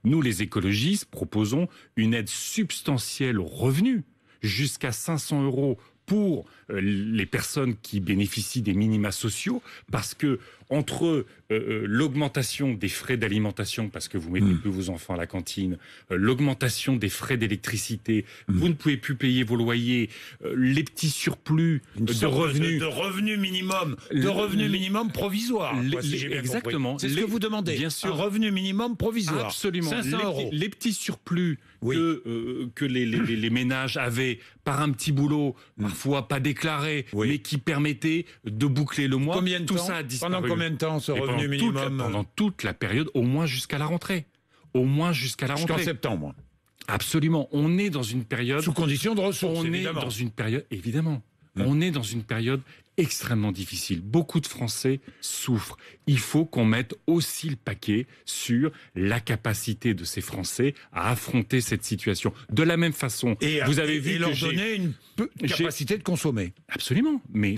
Nous, les écologistes, proposons une aide substantielle aux revenus, jusqu'à 500 € pour les personnes qui bénéficient des minima sociaux, parce que entre l'augmentation des frais d'alimentation, parce que vous mettez plus vos enfants à la cantine, l'augmentation des frais d'électricité, vous ne pouvez plus payer vos loyers, les petits surplus de revenus... De revenus minimum provisoire. Exactement. C'est ce que vous demandez. Bien sûr. Un revenu minimum provisoire. Absolument. 500 €. Les petits surplus que les ménages avaient par un petit boulot, parfois pas déclaré, mais qui permettait de boucler le mois. Combien de temps ça a disparu. Pendant combien de temps ce revenu minimum? Pendant toute la période, au moins jusqu'à la rentrée. Jusqu'en septembre. Absolument. On est dans une période... Sous condition de ressources, évidemment. On est dans une période extrêmement difficile. Beaucoup de Français souffrent. Il faut qu'on mette aussi le paquet sur la capacité de ces Français à affronter cette situation. De la même façon, vous avez vu et leur donner une capacité de consommer. Absolument. Mais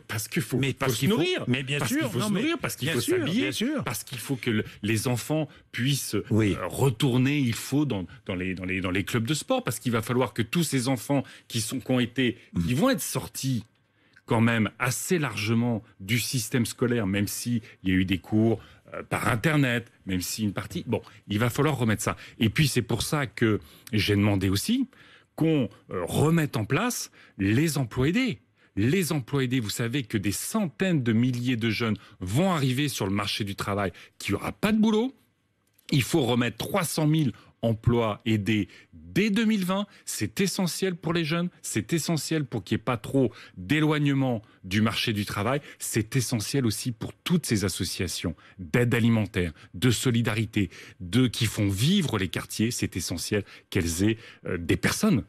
parce qu'il faut se nourrir. Mais bien sûr. Parce qu'il faut se nourrir, parce qu'il faut s'habiller, parce qu'il faut que les enfants puissent retourner, il faut dans les clubs de sport, parce qu'il va falloir que tous ces enfants qui vont être sortis quand même assez largement du système scolaire, même s'il y a eu des cours par Internet, même si une partie... Bon, il va falloir remettre ça. Et puis c'est pour ça que j'ai demandé aussi qu'on remette en place les emplois aidés. Les emplois aidés, vous savez que des centaines de milliers de jeunes vont arriver sur le marché du travail qui n'aura pas de boulot. Il faut remettre 300 000 emplois aidés dès 2020. C'est essentiel pour les jeunes, c'est essentiel pour qu'il n'y ait pas trop d'éloignement du marché du travail. C'est essentiel aussi pour toutes ces associations d'aide alimentaire, de solidarité, qui font vivre les quartiers. C'est essentiel qu'elles aient des personnes